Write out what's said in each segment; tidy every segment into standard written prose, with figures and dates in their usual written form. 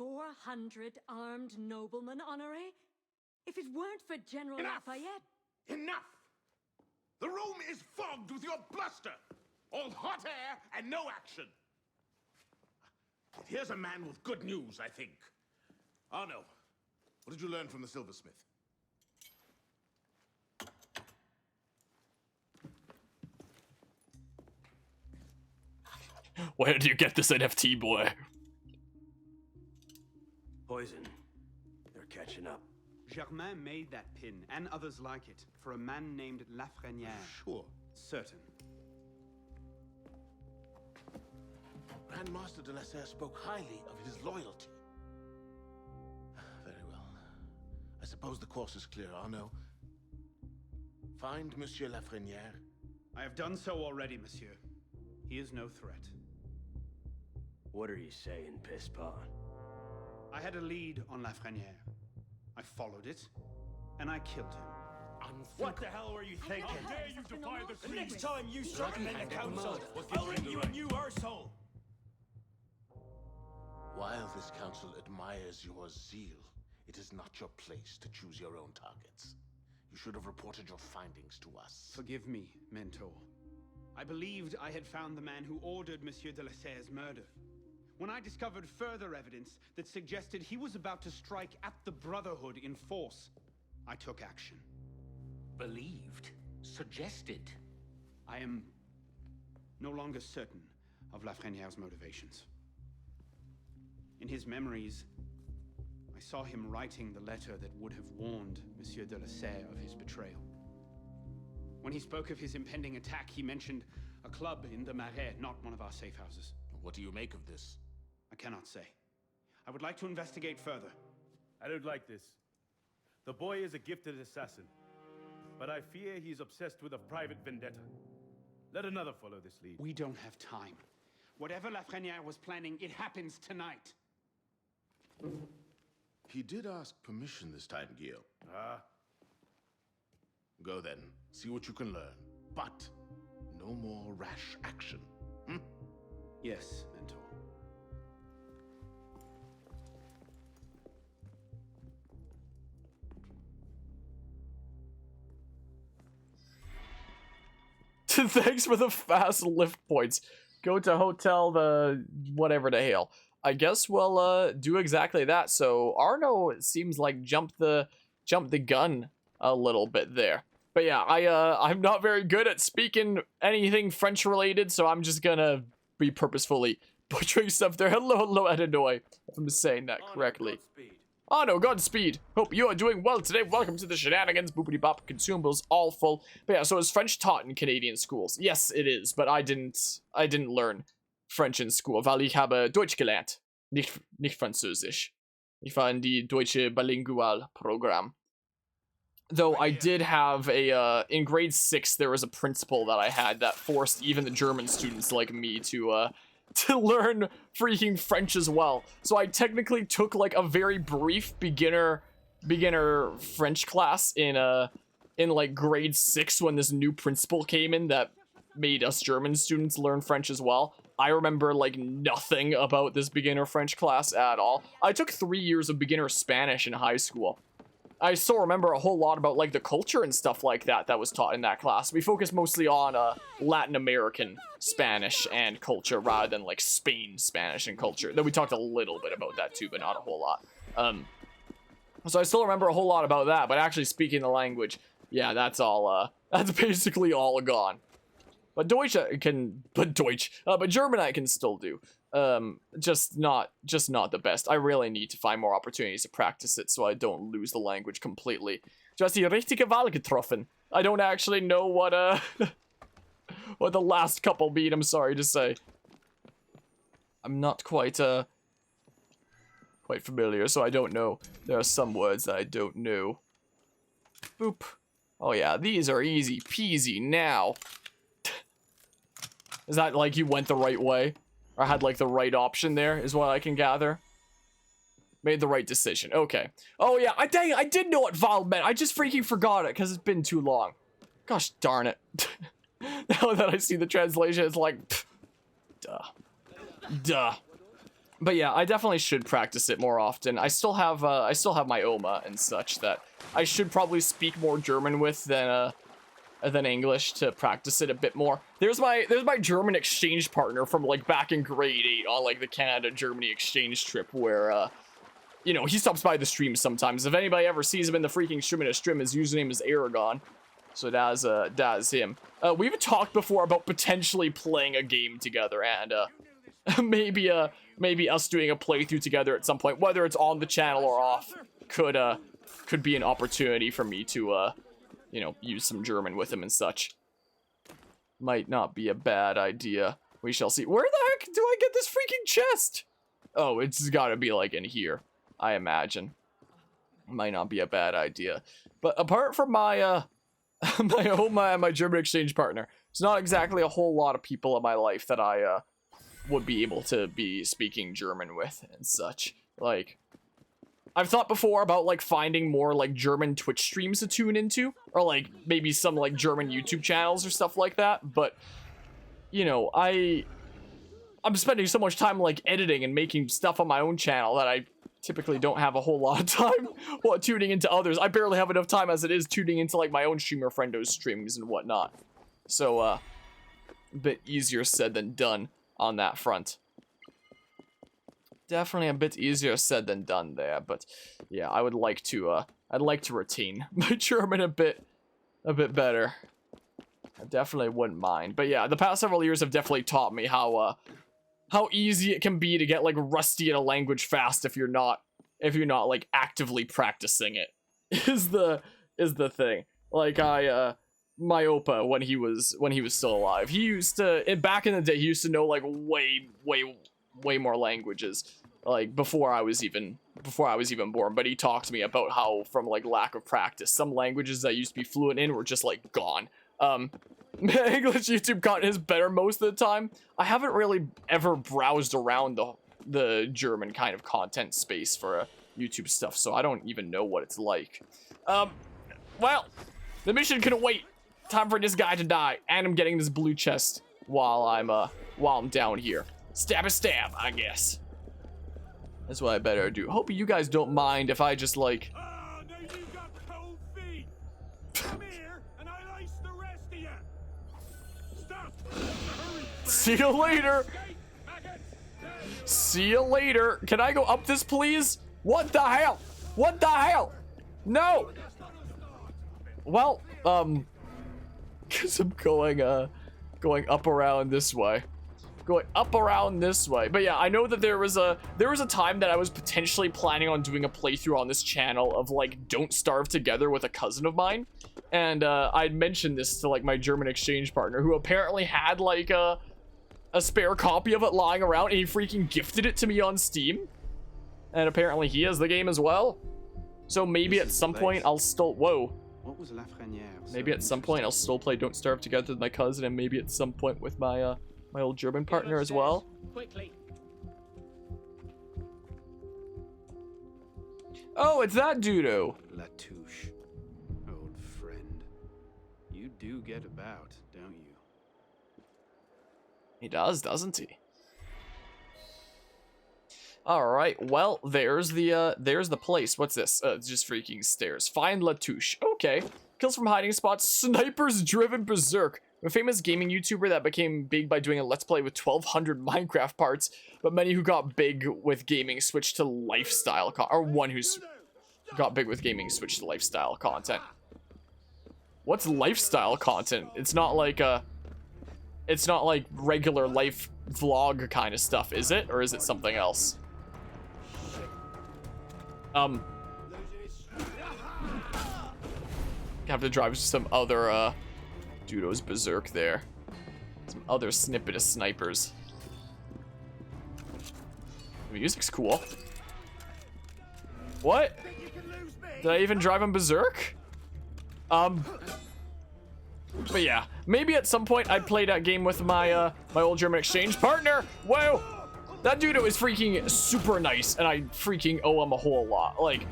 400 armed noblemen, Honoré? If it weren't for General Lafayette... Enough! The room is fogged with your bluster! All hot air and no action! Here's a man with good news, I think. Arno, what did you learn from the silversmith? Where did you get this NFT, boy? Poison. They're catching up. Germain made that pin, and others like it, for a man named Lafreniere. Sure. Certain. Grandmaster de la Serre spoke highly of his loyalty. Very well. I suppose the course is clear, Arno. Find Monsieur Lafreniere. I have done so already, monsieur. He is no threat. What are you saying, Pisspot? I had a lead on Lafreniere. I followed it, and I killed him. What the hell were you thinking? How dare you defy the The next time you circumvent the council, I'll ring you a new arsehole! While this council admires your zeal, it is not your place to choose your own targets. You should have reported your findings to us. Forgive me, Mentor. I believed I had found the man who ordered Monsieur de la Serre's murder. When I discovered further evidence that suggested he was about to strike at the Brotherhood in force, I took action. Believed? Suggested? I am no longer certain of Lafreniere's motivations. In his memories, I saw him writing the letter that would have warned Monsieur de la Serre of his betrayal. When he spoke of his impending attack, he mentioned a club in the Marais, not one of our safe houses. What do you make of this? I cannot say. I would like to investigate further. I don't like this. The boy is a gifted assassin, but I fear he's obsessed with a private vendetta. Let another follow this lead. We don't have time. Whatever Lafreniere was planning, it happens tonight. He did ask permission this time, Guillaume. Go then. See what you can learn. But no more rash action. Yes, Mentor. Thanks for the fast lift points. Go to hotel the whatever the hell. I guess we'll do exactly that. So Arno, it seems like jumped the gun a little bit there. But yeah, I'm not very good at speaking anything French related, so I'm just gonna be purposefully butchering stuff there. Hello, Edinoy, if I'm saying that correctly. Oh no, Godspeed. Hope you are doing well today. Welcome to the shenanigans. Boopity bop, consumables all full. But yeah, so is French taught in Canadian schools? Yes, it is, but I didn't learn French in school, weil ich habe Deutsch gelernt, nicht Französisch. Ich war in die deutsche Bilingual Programm. Though I did have a, in grade 6, there was a principal that I had that forced even the German students like me to learn freaking French as well. So I technically took like a very brief beginner French class in like grade 6 when this new principal came in that made us German students learn French as well. I remember like nothing about this beginner French class at all. I took 3 years of beginner Spanish in high school. I still remember a whole lot about like the culture and stuff like that was taught in that class. We focused mostly on Latin American Spanish and culture rather than like Spain Spanish and culture. Though we talked a little bit about that too, but not a whole lot. So I still remember a whole lot about that, but actually speaking the language, yeah, that's all, that's basically all gone. But Deutsch but German I can still do. Just not the best. I really need to find more opportunities to practice it so I don't lose the language completely. Just die richtige Wahl getroffen. I don't actually know what what the last couple mean, I'm sorry to say. I'm not quite familiar, so I don't know. There are some words that I don't know. Boop. Oh yeah, these are easy peasy now. Is that like you went the right way? Or had like the right option there, is what I can gather. Made the right decision. Okay. Oh yeah, dang it, I did know what Val meant. I just freaking forgot it because it's been too long. Gosh darn it. Now that I see the translation, it's like, pff, duh. But yeah, I definitely should practice it more often. I still have my Oma and such that I should probably speak more German with than English to practice it a bit more. There's my German exchange partner from like back in grade 8 on like the Canada-Germany exchange trip where you know, he stops by the stream sometimes. If anybody ever sees him in the freaking stream his username is Aragon. So that's him. We've talked before about potentially playing a game together and maybe us doing a playthrough together at some point, whether it's on the channel or off, could be an opportunity for me to you know, use some German with him and such. Might not be a bad idea. We shall see. Where the heck do I get this freaking chest? Oh, it's gotta be like in here, I imagine. Might not be a bad idea. But apart from my my Oma and my German exchange partner, there's not exactly a whole lot of people in my life that I would be able to be speaking German with and such. Like, I've thought before about like finding more like German Twitch streams to tune into, or like maybe some like German YouTube channels or stuff like that, but you know, I'm spending so much time like editing and making stuff on my own channel that I typically don't have a whole lot of time while tuning into others. I barely have enough time as it is tuning into like my own streamer friendos streams and whatnot. So a bit easier said than done on that front. Definitely a bit easier said than done there, but yeah, I would like to I'd like to retain my German a bit better. I definitely wouldn't mind. But yeah, the past several years have definitely taught me how easy it can be to get like rusty in a language fast if you're not like actively practicing it. Is the thing. Like my Opa, when he was still alive, he used to, back in the day, he used to know like way more languages, like before I was even born. But he talked to me about how, from like lack of practice, some languages that used to be fluent in were just like gone. English YouTube content is better most of the time. I haven't really ever browsed around the German kind of content space for YouTube stuff, so I don't even know what it's like. Well, the mission couldn't wait. Time for this guy to die, and I'm getting this blue chest while I'm down here. Stab a stab, I guess. That's what I better do. Hope you guys don't mind if I just like. Ah, now you got cold feet. Come here, and I'll ice the rest of you. Stop. Hurry. See you later. See you later. Can I go up this, please? What the hell? What the hell? No. Well, cause I'm going up around this way. Going up around this way. But yeah, I know that there was a time that I was potentially planning on doing a playthrough on this channel of like Don't Starve Together with a cousin of mine. And I'd mentioned this to like my German exchange partner, who apparently had like a spare copy of it lying around, and he freaking gifted it to me on Steam. And apparently he has the game as well. So maybe at some point I'll still, whoa. What was Lafreniere? Maybe at some point I'll still play Don't Starve Together with my cousin, and maybe at some point with my my old German partner as well. Quickly. Oh, it's that dudo. Latouche, old friend. You do get about, don't you? He does, doesn't he? All right, well, there's the place. What's this? It's just freaking stairs. Find Latouche. Okay. Kills from hiding spots. Snipers driven berserk. A famous gaming YouTuber that became big by doing a Let's Play with 1,200 Minecraft parts, but many who got big with gaming switched to lifestyle or one who's got big with gaming switched to lifestyle content. What's lifestyle content? It's not like regular life vlog kind of stuff, is it? Or is it something else? Have to drive some other Dudo's berserk there. Some other snippet of snipers. The music's cool. What? Did I even drive him berserk? But yeah, maybe at some point I'd play that game with my my old German exchange partner. Whoa! That Dudo is freaking super nice, and I freaking owe him a whole lot. Like,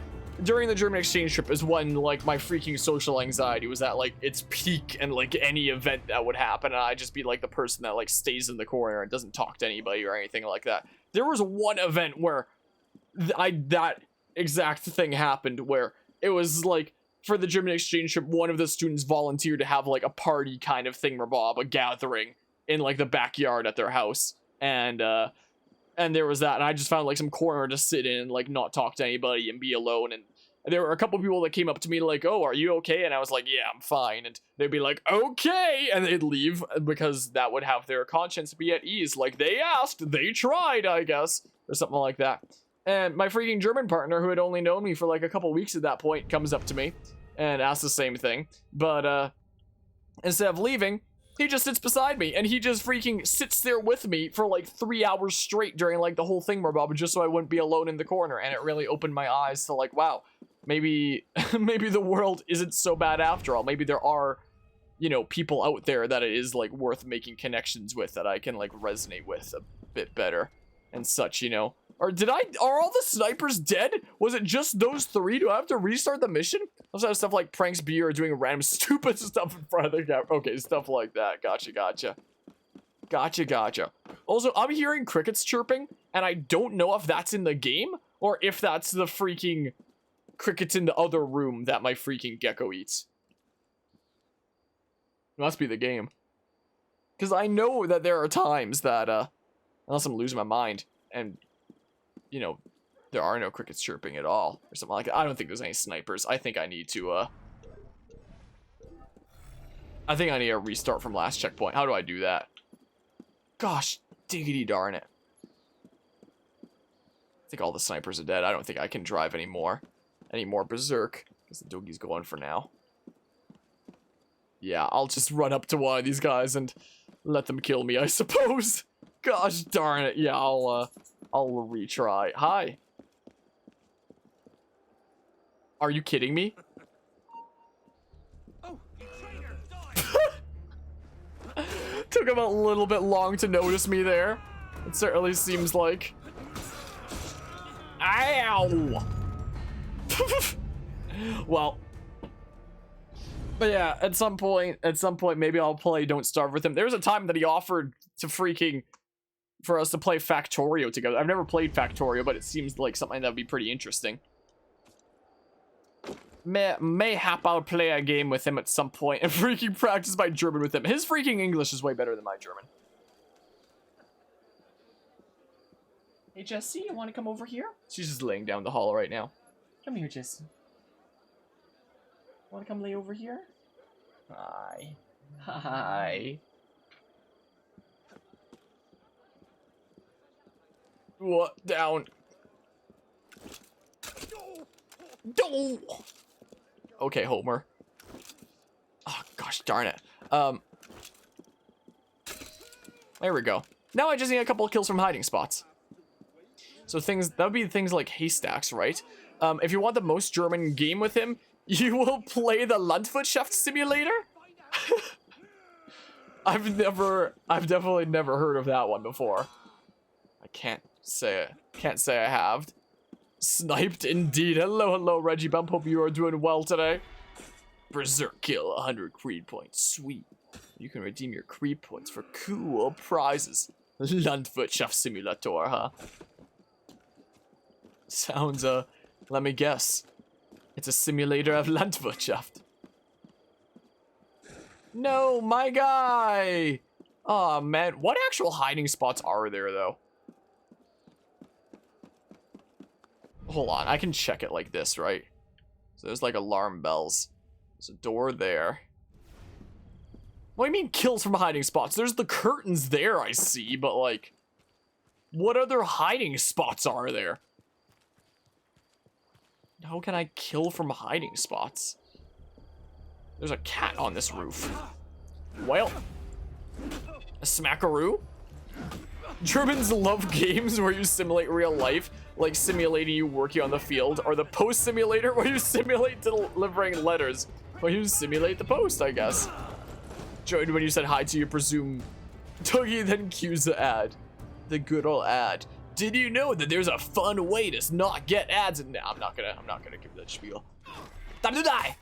during the German exchange trip is when, like, my freaking social anxiety was at, like, its peak, and, like, any event that would happen, and I'd just be, like, the person that, like, stays in the corner and doesn't talk to anybody or anything like that. There was one event where that exact thing happened, where it was like, for the German exchange trip, one of the students volunteered to have like a party kind of thingamabob, a gathering in like the backyard at their house. And there was that, and I just found like some corner to sit in and like not talk to anybody and be alone. And there were a couple people that came up to me like, "Oh, are you okay?" And I was like, "Yeah, I'm fine." And they'd be like, "Okay," and they'd leave because that would have their conscience be at ease. Like, they asked, they tried, I guess, or something like that. And my freaking German partner, who had only known me for like a couple weeks at that point, comes up to me and asks the same thing. But instead of leaving, he just sits beside me, and he just freaking sits there with me for like 3 hours straight during like the whole thing, Bob, just so I wouldn't be alone in the corner. And it really opened my eyes to like, wow, maybe maybe the world isn't so bad after all. Maybe there are, you know, people out there that it is like worth making connections with, that I can like resonate with a bit better and such, you know. Or are all the snipers dead? Was it just those 3? Do I have to restart the mission? Also have stuff like pranks B or doing random stupid stuff in front of the camera. Okay, stuff like that. Gotcha. Also, I'm hearing crickets chirping, and I don't know if that's in the game or if that's the freaking crickets in the other room that my freaking gecko eats. It must be the game. Because I know that there are times that, unless I'm losing my mind, and, you know, there are no crickets chirping at all, or something like that. I don't think there's any snipers. I think I need to, I think I need a restart from last checkpoint. How do I do that? Gosh, diggity darn it. I think all the snipers are dead. I don't think I can drive anymore. Any more berserk, because the doggy's going for now. Yeah, I'll just run up to one of these guys and let them kill me, I suppose. Gosh darn it. Yeah, I'll retry. Hi. Are you kidding me? Oh, you traitor! Die! Took him a little bit long to notice me there. It certainly seems like. Ow! Well. But yeah, at some point, maybe I'll play Don't Starve with him. There was a time that he offered to for us to play Factorio together. I've never played Factorio, but it seems like something that would be pretty interesting. Mayhap I'll play a game with him at some point and freaking practice my German with him. His freaking English is way better than my German. Hey, Jessie, you want to come over here? She's just laying down the hall right now. Come here, Jessie. Want to come lay over here? Hi. Hi. What? Down. No. Okay, Homer. Oh, gosh darn it. There we go. Now I just need a couple of kills from hiding spots. So that would be things like haystacks, right? If you want the most German game with him, you will play the Landwirtschaft simulator? I've definitely never heard of that one before. I can't say I have. Sniped indeed. Hello, Reggie Bump. Hope you are doing well today. Berserk kill, 100 creed points. Sweet. You can redeem your creed points for cool prizes. Landwirtschaft simulator, huh? Sounds, let me guess. It's a simulator of Landwirtschaft. No, my guy! Aw, oh, man. What actual hiding spots are there, though? Hold on, I can check it like this, right? So there's like alarm bells. There's a door there. What do you mean kills from hiding spots? There's the curtains there, I see, but like... what other hiding spots are there? How can I kill from hiding spots? There's a cat on this roof. Well. A smackaroo? Germans love games where you simulate real life, like simulating you working on the field, or the post simulator where you simulate delivering letters. Well, you simulate the post, I guess. Joined when you said hi to you, presume. Dougie then cues the ad. The good old ad. Did you know that there's a fun way to not get ads? And nah, I'm not gonna give that spiel. Time to die.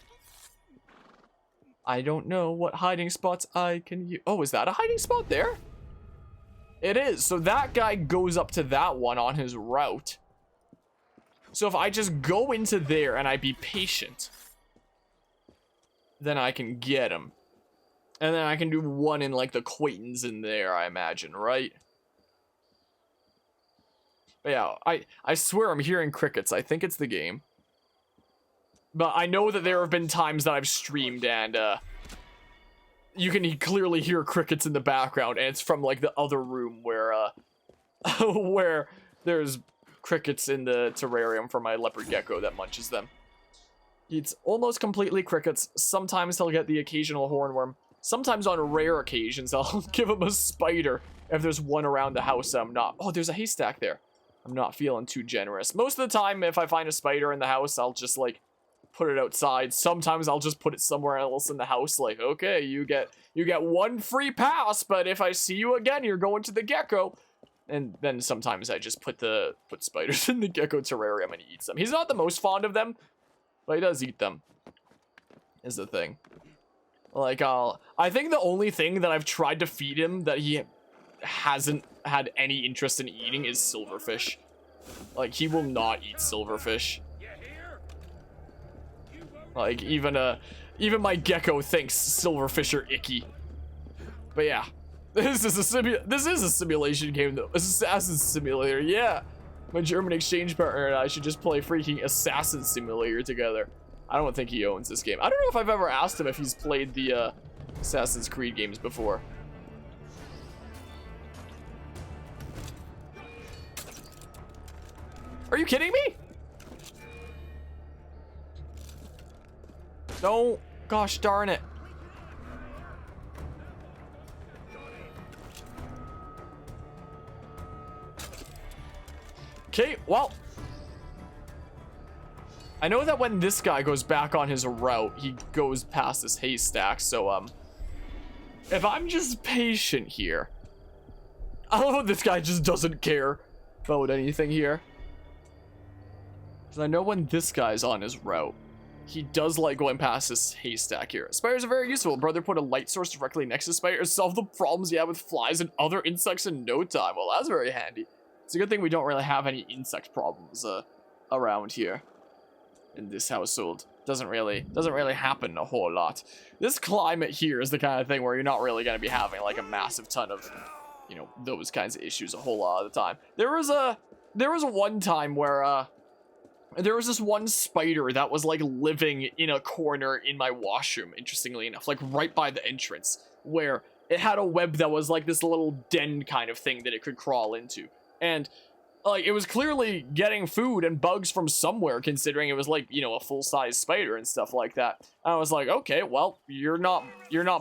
I don't know what hiding spots I can use. Oh, is that a hiding spot there? It is. So that guy goes up to that one on his route. So if I just go into there and I be patient, then I can get him. And then I can do one in like the Quaintons in there, I imagine, right? But yeah, I swear I'm hearing crickets. I think it's the game. But I know that there have been times that I've streamed and you can clearly hear crickets in the background, and it's from like the other room where where there's crickets in the terrarium for my leopard gecko that munches them. Eats almost completely crickets. Sometimes he'll get the occasional hornworm. Sometimes on rare occasions I'll give him a spider if there's one around the house that I'm not. Oh, there's a haystack there. I'm not feeling too generous. Most of the time if I find a spider in the house, I'll just like put it outside. Sometimes I'll just put it somewhere else in the house, like, okay, you get one free pass, but if I see you again, you're going to the gecko. And then sometimes I just put spiders in the gecko terrarium and he eats them. He's not the most fond of them, but he does eat them, is the thing. Like, I think the only thing that I've tried to feed him that he hasn't had any interest in eating is silverfish. Like, he will not eat silverfish. Like, even my gecko thinks silverfish are icky. But yeah, this is a simulation game though. Assassin Simulator, yeah. My German exchange partner and I should just play freaking Assassin Simulator together. I don't think he owns this game. I don't know if I've ever asked him if he's played the Assassin's Creed games before. Are you kidding me? No, gosh darn it. Okay, well. I know that when this guy goes back on his route, he goes past this haystack, so, if I'm just patient here. I don't know, this guy just doesn't care about anything here. Because I know when this guy's on his route, he does like going past this haystack here. Spiders are very useful. Brother put a light source directly next to spiders. Solve the problems you have with flies and other insects in no time. Well, that's very handy. It's a good thing we don't really have any insect problems around here in this household. Doesn't really happen a whole lot. This climate here is the kind of thing where you're not really going to be having like a massive ton of, you know, those kinds of issues a whole lot of the time. There was one time where there was this one spider that was like living in a corner in my washroom, interestingly enough, like right by the entrance, where it had a web that was like this little den kind of thing that it could crawl into. And like it was clearly getting food and bugs from somewhere, considering it was like, you know, a full-size spider and stuff like that. And I was like, okay, well, you're not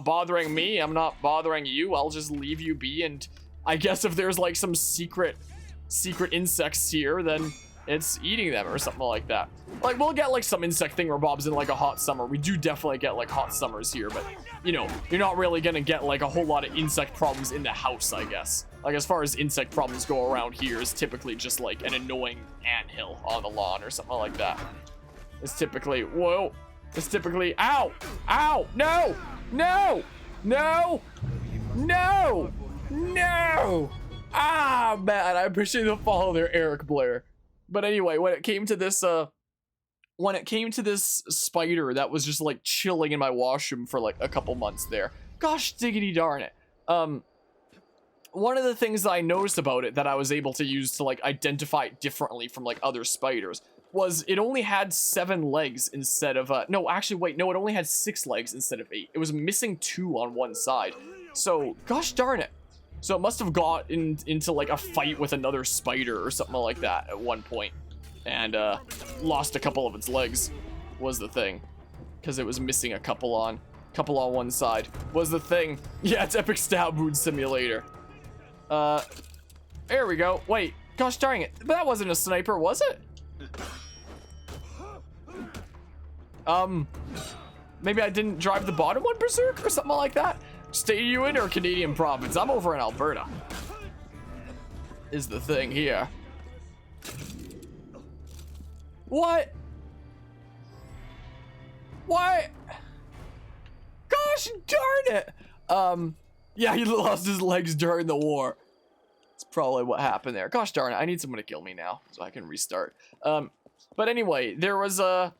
bothering me, I'm not bothering you, I'll just leave you be. And I guess if there's like some secret insects here, then it's eating them or something like that. Like, we'll get like some insect thingamabobs in like a hot summer. We do definitely get like hot summers here, but you know, you're not really gonna get like a whole lot of insect problems in the house, I guess. Like, as far as insect problems go around here, is typically just like an annoying anthill on the lawn or something like that. It's typically, whoa, it's typically, ow, ow, no, no, no, no, no. Ah, man, I appreciate the follow there, Eric Blair. But anyway, when it came to this spider that was just like chilling in my washroom for like a couple months there, gosh diggity darn it. One of the things that I noticed about it that I was able to use to like identify it differently from like other spiders was it only had 7 legs instead of no, actually wait, no, it only had 6 legs instead of 8. It was missing 2 on one side. So gosh darn it. So it must have got into like a fight with another spider or something like that at one point, and lost a couple of its legs was the thing, because it was missing a couple on one side was the thing. Yeah, it's Epic Stab Wound Simulator. There we go. Wait, gosh darn it, but that wasn't a sniper, was it? Maybe I didn't drive the bottom one berserk or something like that. State you in or Canadian province? I'm over in Alberta. Is the thing here. What? What? Gosh darn it. Yeah, he lost his legs during the war. probably what happened there. Gosh darn it, I need someone to kill me now so I can restart. But anyway, there was a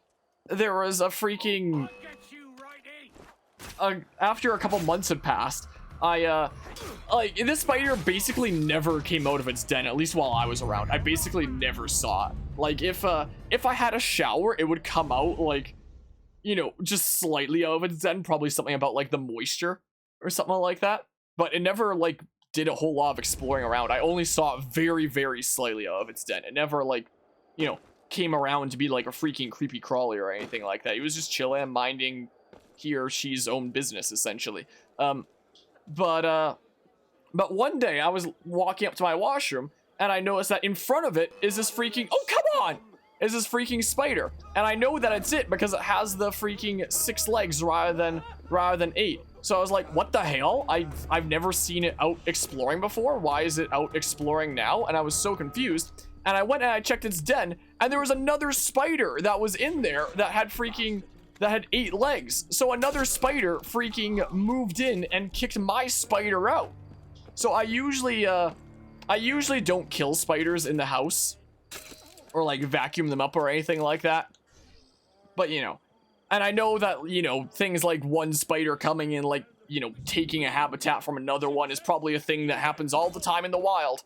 freaking... I'll get you right in. After a couple months had passed, like, this spider basically never came out of its den, at least while I was around. I basically never saw it. Like, if I had a shower, it would come out, like, you know, just slightly out of its den, probably something about, like, the moisture or something like that. But it never, like, did a whole lot of exploring around. I only saw it very, very slightly out of its den. It never, like, you know, came around to be, like, a freaking creepy crawly or anything like that. He was just chilling, minding he or she's own business, essentially. But one day I was walking up to my washroom and I noticed that in front of it is this freaking, oh, come on, is this freaking spider. And I know that it's it because it has the freaking 6 legs rather than 8. So I was like, what the hell? I've never seen it out exploring before. Why is it out exploring now? And I was so confused. And I went and I checked its den and there was another spider that was in there that had 8 legs. So another spider freaking moved in and kicked my spider out. So I usually don't kill spiders in the house or like vacuum them up or anything like that. But you know, and I know that, you know, things like one spider coming in, like, you know, taking a habitat from another one is probably a thing that happens all the time in the wild.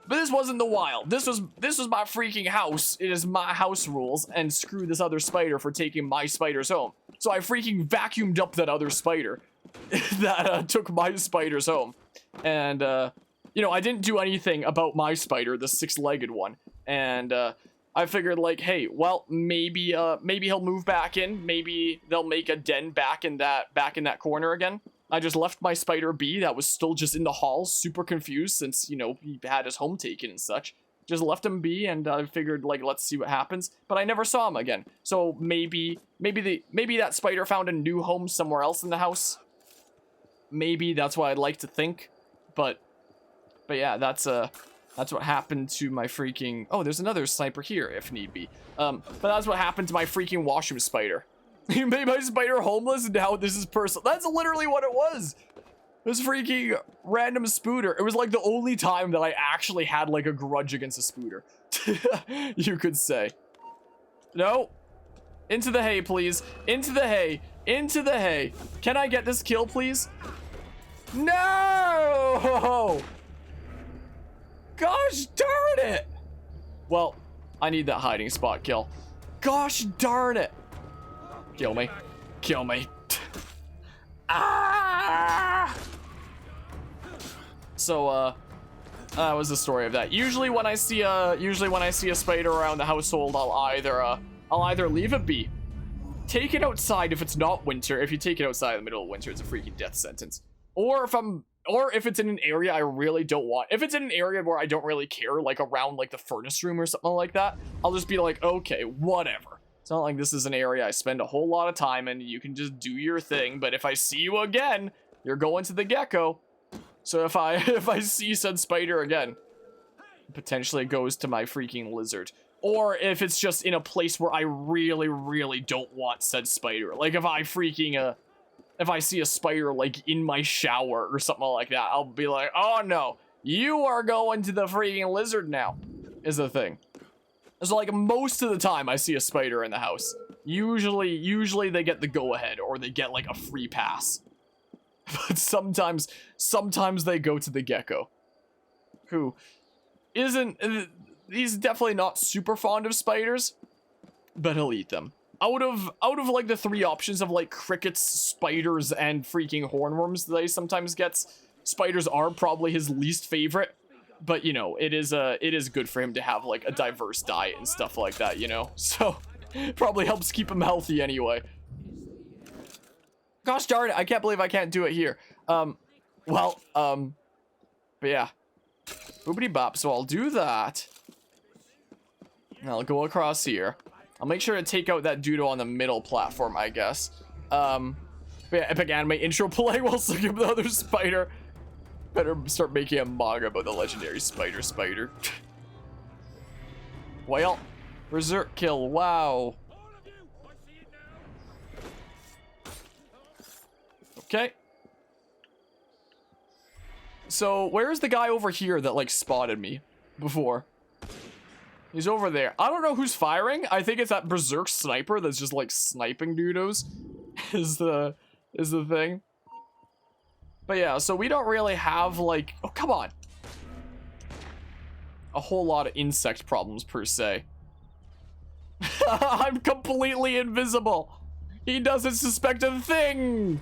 But this wasn't the wild. This was my freaking house. It is my house rules, and screw this other spider for taking my spiders home. So I freaking vacuumed up that other spider that took my spiders home. And, you know, I didn't do anything about my spider, the 6-legged one. And, I figured, like, hey, well, maybe he'll move back in. Maybe they'll make a den back in that corner again. I just left my spider be that was still just in the hall, super confused since, you know, he had his home taken and such. Just left him be, and I figured, like, let's see what happens. But I never saw him again. So maybe that spider found a new home somewhere else in the house. Maybe that's what I'd like to think. But yeah, that's what happened to my freaking... Oh, there's another sniper here, if need be. But that's what happened to my freaking washroom spider. You made my spider homeless, and now this is personal. That's literally what it was. This freaking random spooter. It was like the only time that I actually had like a grudge against a spooter. You could say. No. Into the hay, please. Into the hay. Into the hay. Can I get this kill, please? No! Gosh darn it! Well, I need that hiding spot kill. Gosh darn it! Kill me. Kill me. Ah! So, that was the story of that. Usually when I see a spider around the household, I'll either leave it be, take it outside if it's not winter. If you take it outside in the middle of winter, it's a freaking death sentence. Or if it's in an area I really don't want. If it's in an area where I don't really care, like around like the furnace room or something like that, I'll just be like, okay, whatever. It's not like this is an area I spend a whole lot of time in. You can just do your thing. But if I see you again, you're going to the gecko. So if I see said spider again, potentially it goes to my freaking lizard. Or if it's just in a place where I really, really don't want said spider. Like if I freaking, if I see a spider like in my shower or something like that, I'll be like, oh no, you are going to the freaking lizard now, is the thing. So like most of the time I see a spider in the house. Usually they get the go ahead or they get like a free pass. But sometimes they go to the gecko. Who he's definitely not super fond of spiders, but he'll eat them. Out of like the 3 options of like crickets, spiders, and freaking hornworms that he sometimes gets, spiders are probably his least favorite. But you know, it is good for him to have like a diverse diet and stuff like that, you know? So probably helps keep him healthy anyway. Gosh darn it, I can't believe I can't do it here. But yeah. Boopity bop, so I'll do that. And I'll go across here. I'll make sure to take out that doodle on the middle platform, I guess. But yeah, epic anime intro play while looking at the other spider. Better start making a manga about the legendary spider. Well, berserk kill, wow. Okay. So where's the guy over here that like spotted me before? He's over there. I don't know who's firing. I think it's that berserk sniper that's just like sniping dudos is the thing. But yeah, so we don't really have like, oh come on, a whole lot of insect problems per se. I'm completely invisible. He doesn't suspect a thing.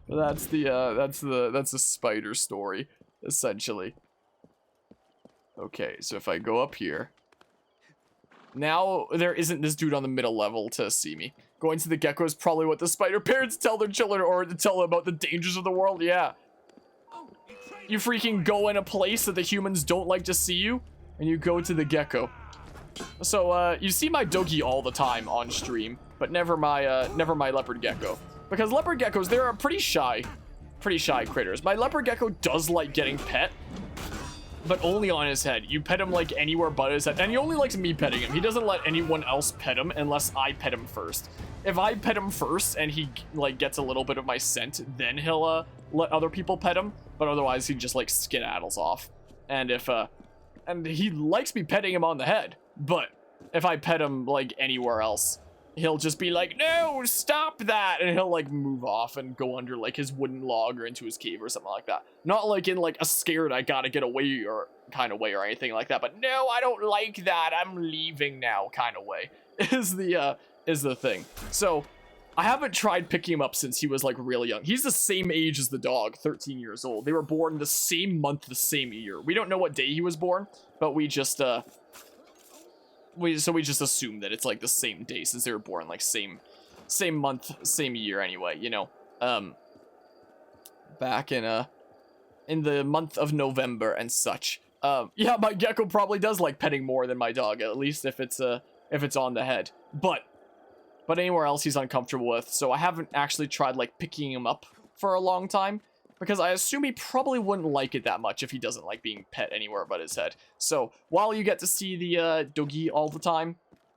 That's the spider story, essentially. Okay, so if I go up here, now there isn't this dude on the middle level to see me. Going to the gecko is probably what the spider parents tell their children, or to tell them about the dangers of the world. Yeah. You freaking go in a place that the humans don't like to see you, and you go to the gecko. So you see my doggy all the time on stream, but never my leopard gecko, because leopard geckos, they're pretty shy critters. My leopard gecko does like getting pet, but only on his head. You pet him like anywhere but his head, and he only likes me petting him. He doesn't let anyone else pet him unless I pet him first. If I pet him first and he like gets a little bit of my scent, then he'll let other people pet him, but otherwise he just like skedaddles off. And if and he likes me petting him on the head, but if I pet him like anywhere else, he'll just be like, no, stop that, and he'll like move off and go under like his wooden log or into his cave or something like that. Not like in like a scared I gotta get away or kind of way or anything like that, but no, I don't like that, I'm leaving now kind of way is the thing. So I haven't tried picking him up since he was like really young. He's the same age as the dog, 13 years old. They were born the same month, the same year. We don't know what day he was born, but we just we just assume that it's like the same day since they were born like same month, same year anyway, you know. Back in the month of November and such. Yeah, my gecko probably does like petting more than my dog, at least if it's on the head. But anywhere else he's uncomfortable with, so I haven't actually tried like picking him up for a long time, because I assume he probably wouldn't like it that much if he doesn't like being pet anywhere but his head. So while you get to see the doggy all the time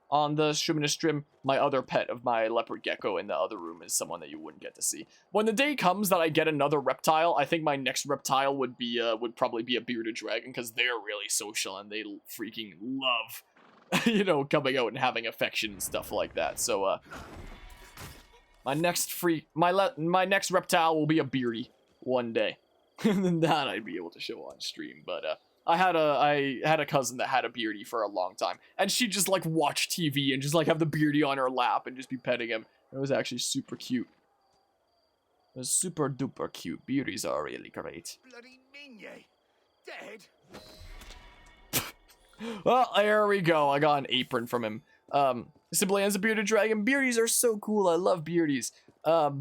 on the stream, my other pet of my leopard gecko in the other room is someone that you wouldn't get to see. When the day comes that I get another reptile, I think my next reptile would probably be a bearded dragon, because they're really social and they freaking love you know, coming out and having affection and stuff like that. So my next reptile will be a beardy one day. And then that I'd be able to show on stream. But I had a cousin that had a beardy for a long time, and she'd just like watch TV and just like have the beardy on her lap and just be petting him. It was actually super cute. It was super duper cute. Beardies are really great. Bloody Migny. Dead? Well, there we go. I got an apron from him. Simply as a bearded dragon. Beardies are so cool. I love beardies. But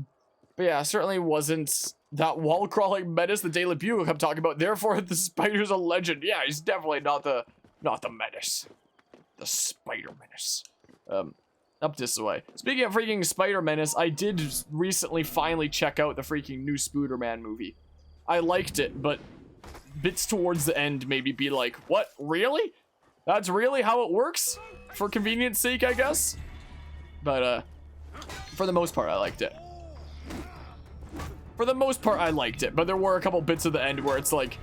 yeah, certainly wasn't that wall-crawling menace the Daily Bugle kept talking about. Therefore, the spider's a legend. Yeah, he's definitely not the menace. The spider menace. Up this way. Speaking of freaking spider menace, I did recently finally check out the freaking new Spooderman movie. I liked it, but bits towards the end made me be like, what? Really? That's really how it works? For convenience sake, I guess? But, for the most part, I liked it. For the most part, I liked it, but there were a couple bits at the end where it's like,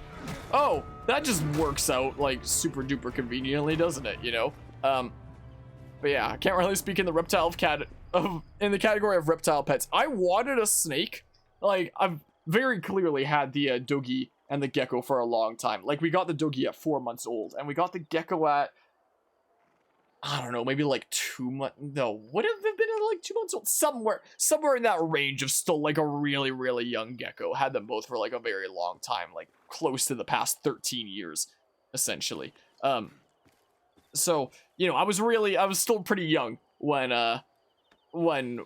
oh, that just works out, like, super duper conveniently, doesn't it, you know? But yeah, I can't really speak in the in the category of reptile pets. I wanted a snake. Like, I've very clearly had the doggy and the gecko for a long time. Like, we got the doggy at 4 months old, and we got the gecko at, I don't know, maybe like 2 months. No, would it have been at like 2 months old? Somewhere in that range of still like a really, really young gecko. Had them both for like a very long time, like close to the past 13 years, essentially. So, you know, I was still pretty young when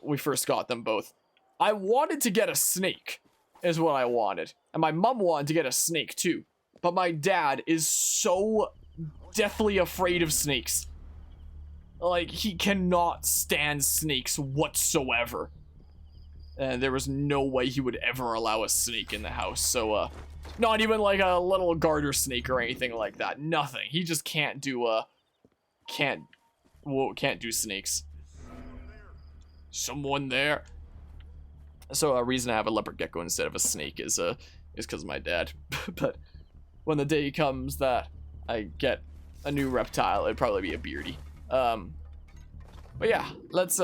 we first got them both. I wanted to get a snake, is what I wanted. And my mom wanted to get a snake too. But my dad is so deathly afraid of snakes. Like, he cannot stand snakes whatsoever. And there was no way he would ever allow a snake in the house. So, not even like a little garter snake or anything like that. Nothing. He just can't do, can't do snakes. Someone there. So a reason I have a leopard gecko instead of a snake is because of my dad. But when the day comes that I get a new reptile, it'd probably be a beardy. But yeah, let's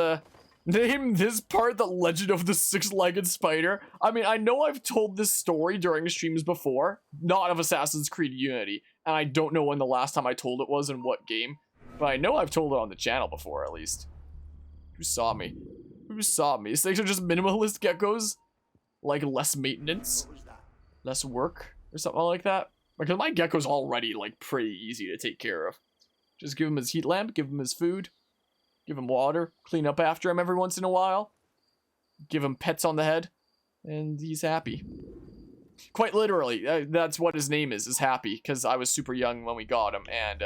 name this part The Legend of the Six-Legged Spider. I mean, I know I've told this story during streams before, not of Assassin's Creed Unity, and I don't know when the last time I told it was and what game, but I know I've told it on the channel before, at least. Who saw me? Who saw me? These things are just minimalist geckos? Like, less maintenance? Less work? Or something like that? Because my gecko's already, like, pretty easy to take care of. Just give him his heat lamp, give him his food, give him water, clean up after him every once in a while, give him pets on the head, and he's happy. Quite literally, that's what his name is Happy, because I was super young when we got him, and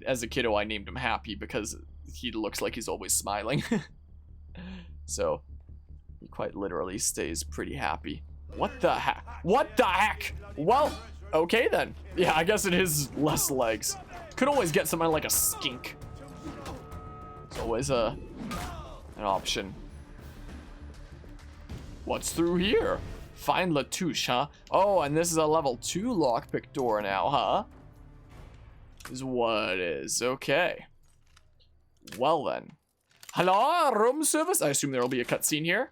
as a kiddo, I named him Happy because he looks like he's always smiling. So, he quite literally stays pretty happy. What the heck? What the heck? Well, okay then. Yeah, I guess it is less legs. Could always get something like a skink. It's always an option. What's through here? Find Latouche, huh? Oh, and this is a level 2 lockpick door now, huh? Is what it is. Okay. Well then. Hello, room service? I assume there will be a cutscene here.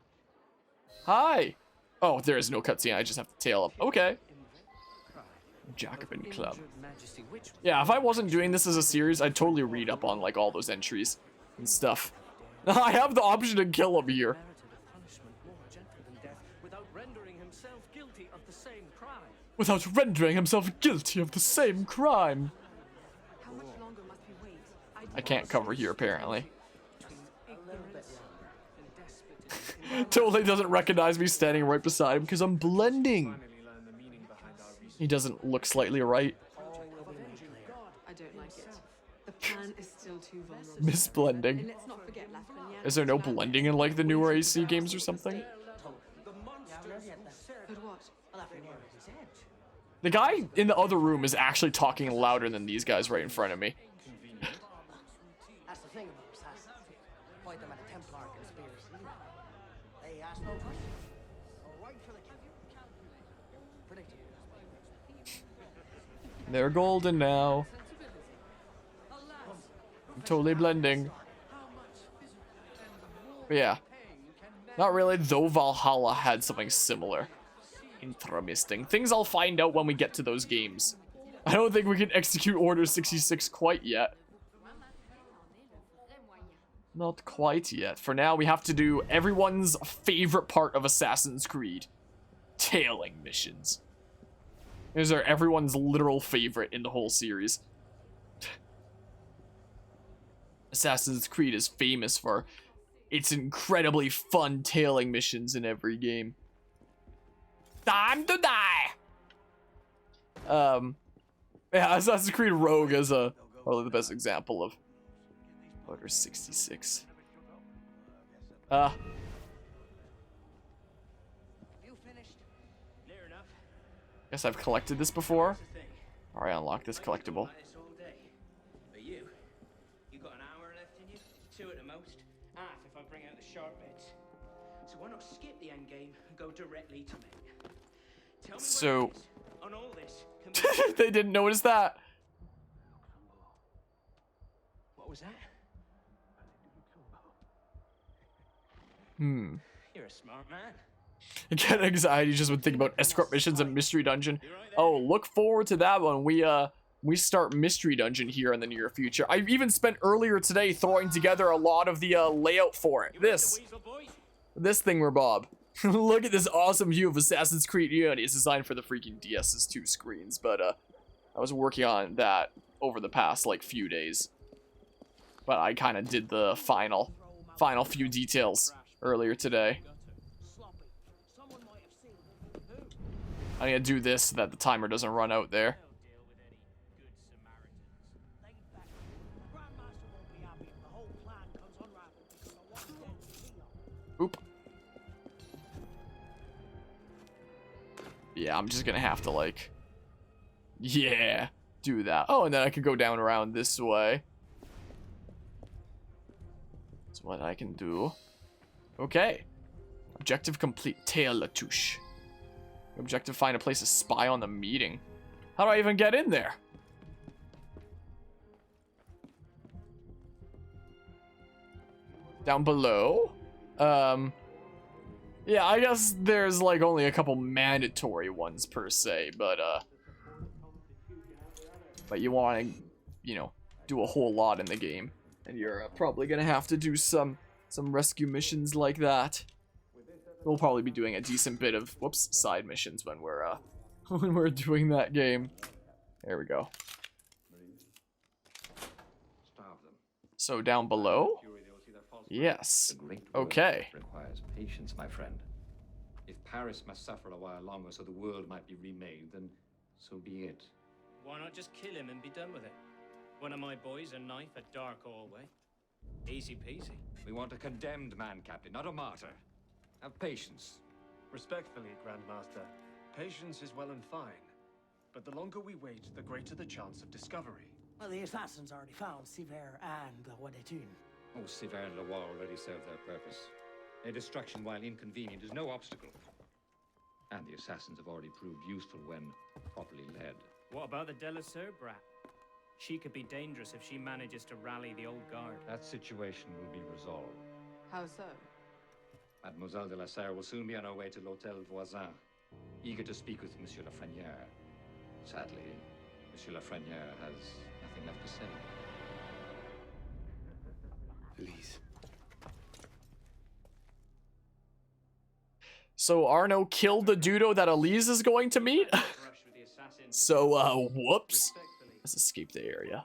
Hi. Oh, there is no cutscene. I just have to tail up. Okay. Jacobin Club. Yeah, if I wasn't doing this as a series, I'd totally read up on like all those entries and stuff. I have the option to kill him here. Without rendering himself guilty of the same crime. Without rendering himself guilty of the same crime. How much longer must we wait? I can't cover here apparently. Totally doesn't recognize me standing right beside him because I'm blending. He doesn't look slightly right. I don't like it. The plan is still too vulnerable. Misblending. And let's not forget La Frenière. Is there no blending in like the newer AC games or something? But what? The guy in the other room is actually talking louder than these guys right in front of me. That's the thing about assassins. Fight them at a Templar conspiracy. They ask no questions. Right for the kill. Predictable. They're golden now. I'm totally blending. But yeah. Not really, though Valhalla had something similar. Interesting. Things I'll find out when we get to those games. I don't think we can execute Order 66 quite yet. Not quite yet. For now, we have to do everyone's favorite part of Assassin's Creed. Tailing missions. These are everyone's literal favorite in the whole series. Assassin's Creed is famous for its incredibly fun tailing missions in every game. Time to die! Yeah, Assassin's Creed Rogue is probably the best example of Order 66. Guess I've collected this before. Alright, unlock this collectible. But you got an hour left in you? 2 at the most. Half if I bring out the sharp bits. So why not skip the end game and go directly to me? Tell me So what it is on all this. they didn't notice that. What was that? You're a smart man. I get anxiety just when thinking about escort missions and Mystery Dungeon. Oh, look forward to that one. We start Mystery Dungeon here in the near future. I've even spent earlier today throwing together a lot of the layout for it. This thing, Bob. Look at this awesome view of Assassin's Creed Unity. It's designed for the freaking DS's 2 screens, but I was working on that over the past like few days. But I kind of did the final few details earlier today. I need to do this so that the timer doesn't run out there. Oop. Yeah, I'm just gonna have to like, yeah, do that. Oh, and then I can go down around this way. That's what I can do. Okay, Objective complete. Tail Latouche. Objective find a place to spy on the meeting. How do I even get in there? Down below? Yeah, I guess there's like only a couple mandatory ones per se, but you want to, you know, do a whole lot in the game, and you're probably gonna have to do some rescue missions like that. We'll probably be doing a decent bit of side missions when we're when we're doing that game. There we go. So down below? Yes. Okay. Requires patience, my friend. If Paris must suffer a while longer so the world might be remade, then so be it. Why not just kill him and be done with it? One of my boys, a knife, a dark hallway. Easy peasy. We want a condemned man, Captain, not a martyr. Have patience. Respectfully, Grandmaster, patience is well and fine. But the longer we wait, the greater the chance of discovery. Well, the assassins already found Siver and Wadetun. Oh, Siver and Leroy already served their purpose. Their destruction, while inconvenient, is no obstacle. And the assassins have already proved useful when properly led. What about the Delasur brat? She could be dangerous if she manages to rally the old guard. That situation will be resolved. How so? Mademoiselle de la Serre will soon be on her way to l'Hôtel Voisin, eager to speak with Monsieur Lafreniere. Sadly, Monsieur Lafreniere has nothing left to say. Elise. So Arno killed the Dudo that Elise is going to meet? So, whoops. Let's escape the area.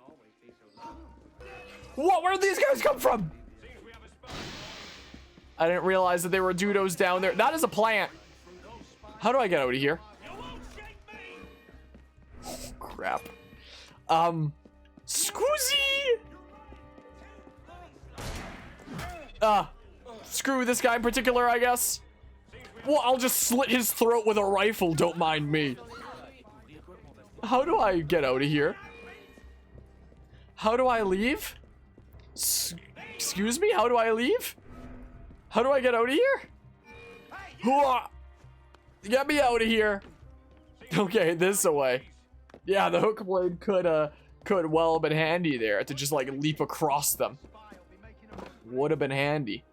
What? Where did these guys come from? I didn't realize that there were Dudos down there. That is a plant. How do I get out of here? Oh, crap. Scoozy! Screw this guy in particular, I guess. Well, I'll just slit his throat with a rifle, don't mind me. How do I get out of here? How do I leave? Excuse me? How do I leave? How do I get out of here? Get me out of here. Okay, this away. Yeah, the hook blade could well have been handy there to just like leap across them. Would have been handy.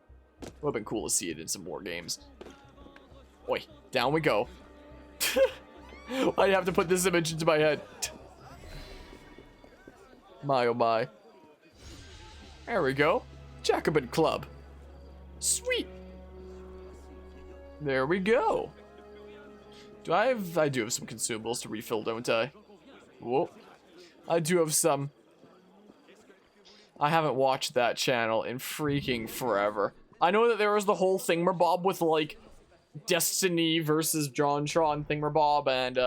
Would have been cool to see it in some more games. Oi, down we go. I have to put this image into my head. My oh my. There we go. Jacobin Club. Sweet. There we go. I do have some consumables to refill, don't I? Whoa. I do have some. I haven't watched that channel in freaking forever. I know that there was the whole thingamabob with like Destiny versus JonTron thingamabob, and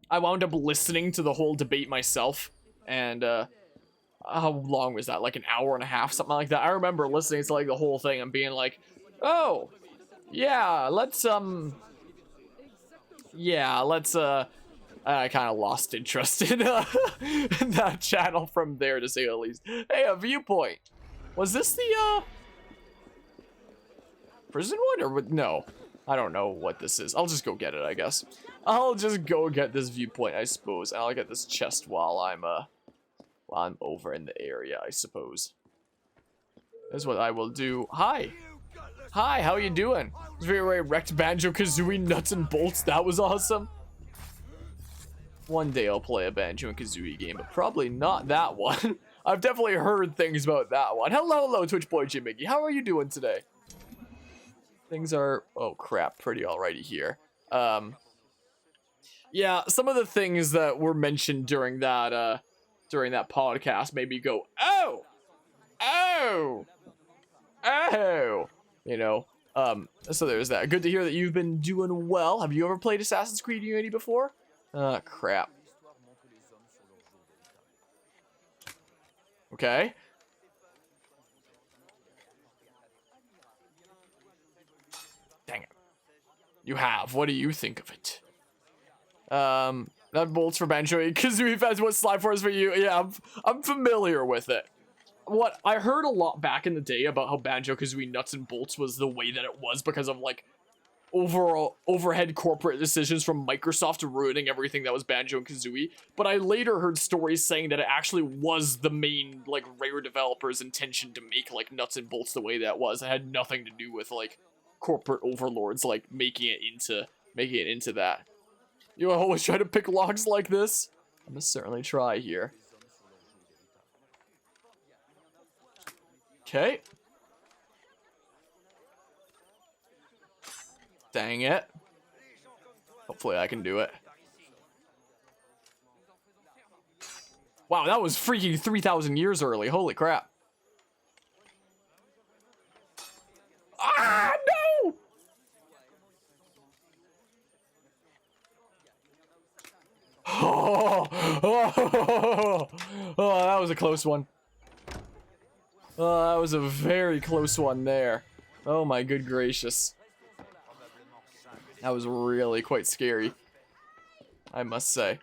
I wound up listening to the whole debate myself, and how long was that? Like an hour and a half, something like that. I remember listening to like the whole thing and being like, oh, yeah, let's I kind of lost interest in that channel from there, to say the least. Hey, a viewpoint. Was this the prison one, or no? I don't know what this is. I'll just go get it, I guess. I'll just go get this viewpoint, I suppose. I'll get this chest while I'm over in the area, I suppose. That's what I will do. Hi. Hi, how you doing? Very wrecked Banjo-Kazooie nuts and bolts. That was awesome. One day I'll play a Banjo and Kazooie game, but probably not that one. I've definitely heard things about that one. Hello, Twitch boy Jimmy. How are you doing today? Things are, oh crap, pretty alrighty here. Yeah, some of the things that were mentioned during that podcast made me go, oh, oh, oh. You know, so there's that. Good to hear that you've been doing well. Have you ever played Assassin's Creed Unity before? Crap. Okay. Dang it. You have. What do you think of it? That bolts for Banjo Kazooie fans. What slide for is for you? Yeah, I'm familiar with it. what I heard a lot back in the day about how Banjo-Kazooie Nuts and Bolts was the way that it was because of like overhead corporate decisions from Microsoft ruining everything that was Banjo and Kazooie, but I later heard stories saying that it actually was the main like Rare developers' intention to make like Nuts and Bolts the way that was. It had nothing to do with like corporate overlords like making it into that. You always try to pick locks like this? I'm gonna certainly try here. Okay. Dang it. Hopefully I can do it. Wow, that was freaking 3,000 years early. Holy crap. Ah, no! Oh, that was a close one. Oh, that was a very close one there. Oh my good gracious. That was really quite scary, I must say.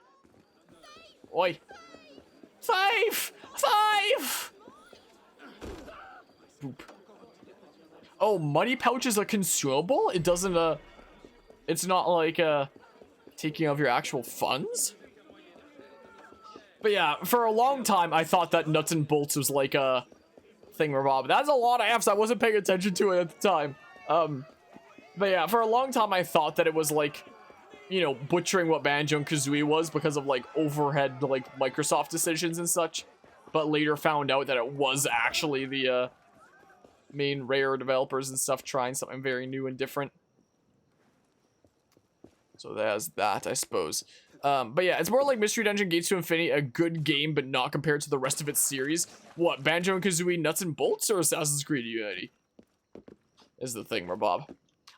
Oi! 5! 5! Boop. Oh, money pouches are consumable? It doesn't, it's not like, taking of your actual funds? But yeah, for a long time, I thought that Nuts and Bolts was like a thingamabob. That's a lot of Fs. I wasn't paying attention to it at the time. But yeah, for a long time, I thought that it was like, you know, butchering what Banjo and Kazooie was because of like overhead, like Microsoft decisions and such. But later found out that it was actually the main Rare developers and stuff trying something very new and different. So there's that, I suppose. But yeah, it's more like Mystery Dungeon Gates to Infinity, a good game, but not compared to the rest of its series. What, Banjo and Kazooie Nuts and Bolts or Assassin's Creed Unity? Is the thingamabob.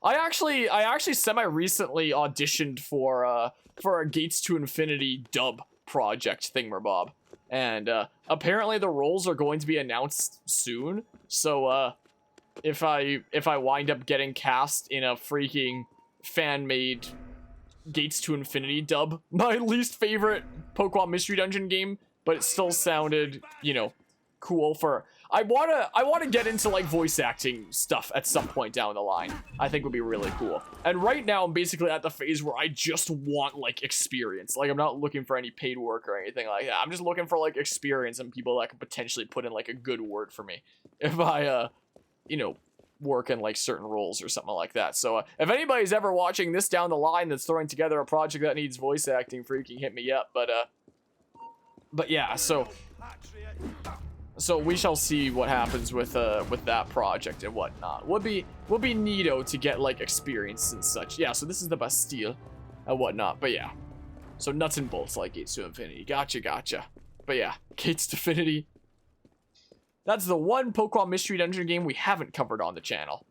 I actually semi-recently auditioned for a Gates to Infinity dub project thingamabob. And apparently the roles are going to be announced soon. So if I wind up getting cast in a freaking fan-made Gates to Infinity dub, my least favorite Pokemon Mystery Dungeon game, but it still sounded, you know, cool for... I wanna get into like voice acting stuff at some point down the line. I think would be really cool. And right now I'm basically at the phase where I just want like experience. Like I'm not looking for any paid work or anything like that. I'm just looking for like experience and people that could potentially put in like a good word for me if I you know, work in like certain roles or something like that. So if anybody's ever watching this down the line that's throwing together a project that needs voice acting, freaking hit me up. But yeah, so we shall see what happens with that project and whatnot. Would be neato to get like experience and such. Yeah, so this is the Bastille and whatnot. But yeah, so Nuts and Bolts like Gates to Infinity. Gotcha. But yeah, Gates to Infinity. That's the one Pokemon Mystery Dungeon game we haven't covered on the channel.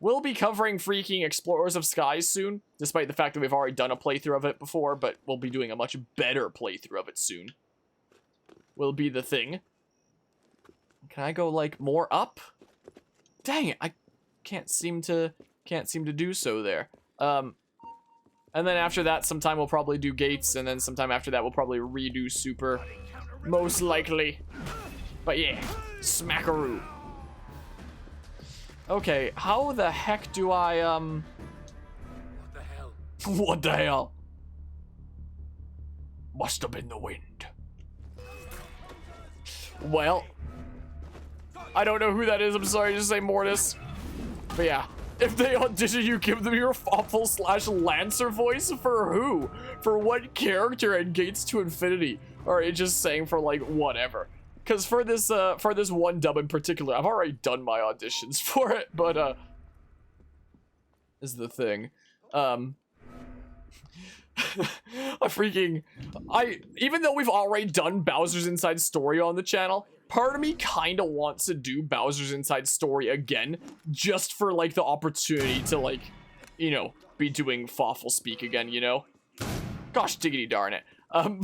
We'll be covering freaking Explorers of Skies soon, despite the fact that we've already done a playthrough of it before, but we'll be doing a much better playthrough of it soon. Will be the thing. Can I go like more up? Dang it, I can't seem to do so there. And then after that, sometime we'll probably do Gates, and then sometime after that we'll probably redo Super, most likely. But yeah, smackaroo. Okay, how the heck do I What the hell? What the hell? Must have been the wind. Well, I don't know who that is. I'm sorry to say Mortis. But yeah, if they audition you, give them your Fawful/Lancer voice for who? For what character in Gates to Infinity? Or are you just saying for like whatever? Because for this one dub in particular, I've already done my auditions for it, but is the thing. Even though we've already done Bowser's Inside Story on the channel, part of me kind of wants to do Bowser's Inside Story again, just for, like, the opportunity to, like, you know, be doing Fawful speak again, you know? Gosh diggity darn it.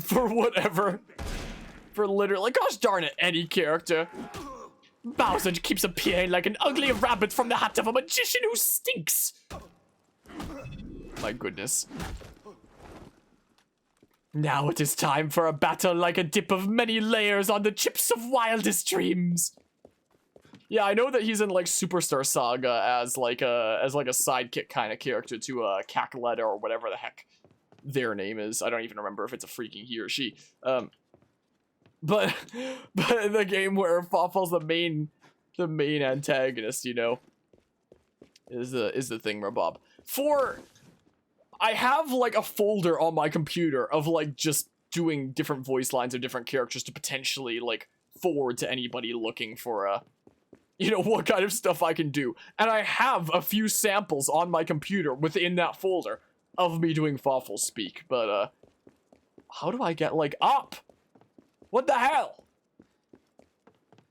For whatever. For literally, gosh darn it, any character. Bowser keeps appearing like an ugly rabbit from the hat of a magician who stinks. My goodness. Now it is time for a battle like a dip of many layers on the chips of wildest dreams. Yeah, I know that he's in like Superstar Saga as like a sidekick kind of character to Cacoletta or whatever the heck their name is. I don't even remember if it's a freaking he or she. But in the game where Fawful's the main antagonist, you know, is the thingamabob. I have like a folder on my computer of like just doing different voice lines of different characters to potentially like forward to anybody looking for you know, what kind of stuff I can do. And I have a few samples on my computer within that folder of me doing Fawful speak. But how do I get like up? What the hell?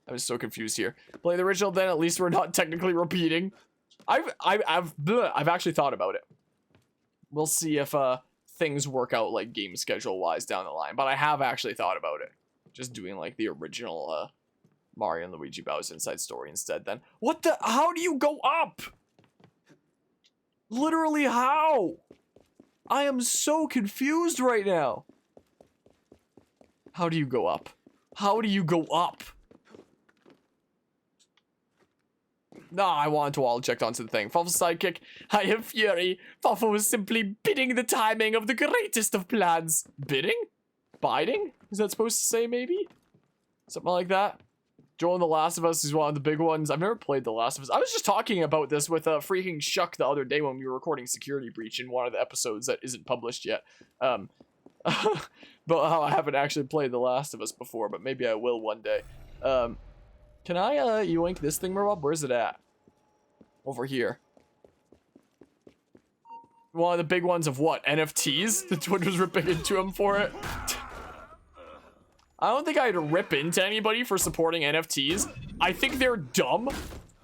I was so confused here. Play the original, then at least we're not technically repeating. I've actually thought about it. We'll see if things work out like game schedule wise down the line. But I have actually thought about it. Just doing like the original Mario and Luigi Bowser Inside Story instead then. What the? How do you go up? Literally how? I am so confused right now. How do you go up? How do you go up? Nah, I wanted to all check onto the thing. Fawful's sidekick, I have fury. Fawful was simply bidding the timing of the greatest of plans. Bidding? Biding? Is that supposed to say maybe? Something like that? Joel in The Last of Us is one of the big ones. I've never played The Last of Us. I was just talking about this with freaking Shuck the other day when we were recording Security Breach in one of the episodes that isn't published yet. But how I haven't actually played The Last of Us before, but maybe I will one day. Can I yoink this thing, Rob? Where's it at? Over here. One of the big ones of what? NFTs? The Twitch was ripping into him for it. I don't think I'd rip into anybody for supporting NFTs. I think they're dumb,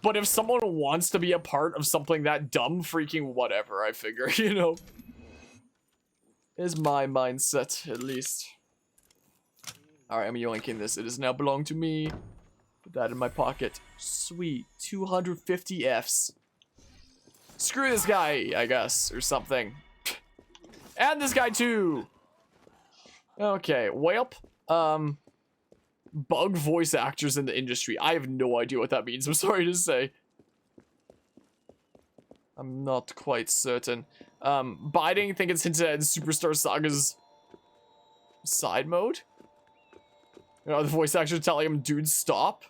but if someone wants to be a part of something that dumb, freaking whatever, I figure, you know. Is my mindset, at least. Alright, I'm yoinking this. It does now belong to me. Put that in my pocket. Sweet. 250 Fs. Screw this guy, I guess, or something. And this guy, too. Okay, Whelp. Bug voice actors in the industry. I have no idea what that means, I'm sorry to say. I'm not quite certain. Biding, I think it's hinted at in Superstar Saga's side mode. You know, the voice actor telling him, dude, stop.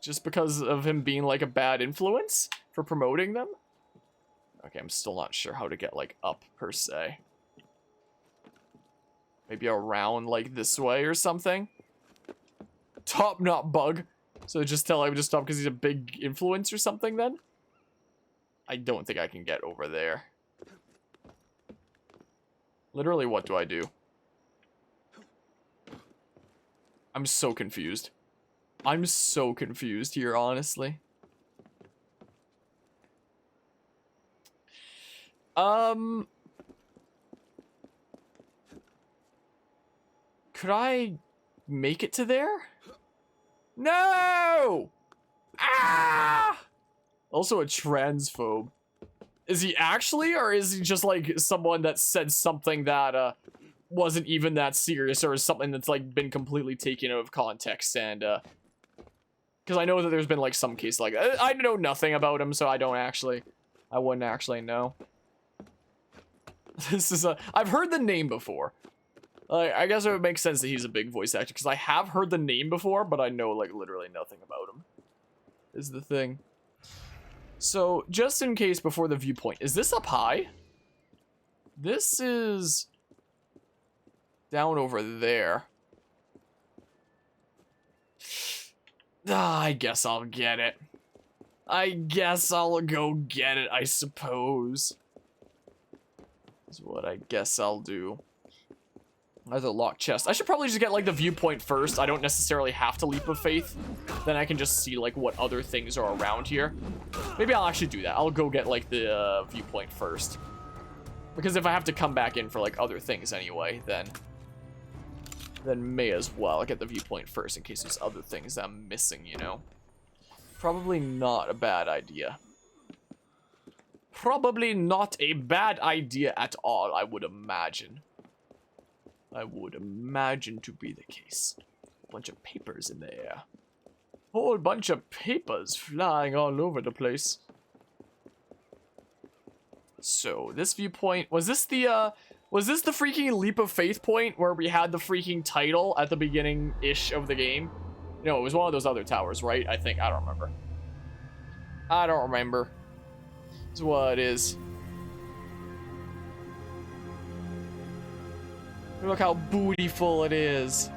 Just because of him being like a bad influence for promoting them. Okay, I'm still not sure how to get like up per se. Maybe around like this way or something. Top, not bug. So just tell him to stop because he's a big influence or something then? I don't think I can get over there. Literally, what do I do? I'm so confused. I'm so confused here, honestly. Could I make it to there? No! Ah! Also a transphobe. Is he actually, or is he just like someone that said something that wasn't even that serious, or is something that's like been completely taken out of context? And because I know that there's been like some case like I know nothing about him, so I wouldn't actually know. This is I've heard the name before. I guess it would make sense that he's a big voice actor, because I have heard the name before, but I know, like, literally nothing about him, is the thing. So, just in case before the viewpoint, is this up high? This is down over there. I guess I'll get it. I guess I'll go get it, I suppose. Is what I guess I'll do. There's a locked chest. I should probably just get, like, the viewpoint first. I don't necessarily have to leap of faith. Then I can just see, like, what other things are around here. Maybe I'll actually do that. I'll go get, like, the viewpoint first. Because if I have to come back in for, like, other things anyway, then may as well get the viewpoint first in case there's other things that I'm missing, you know? Probably not a bad idea. probably not a bad idea at all, I would imagine. I would imagine to be the case. Bunch of papers in there. Whole bunch of papers flying all over the place. So, this viewpoint, was this the freaking leap of faith point where we had the freaking title at the beginning-ish of the game? No, it was one of those other towers, right? I think, I don't remember. I don't remember. It's what it is. Look how bootyful it is.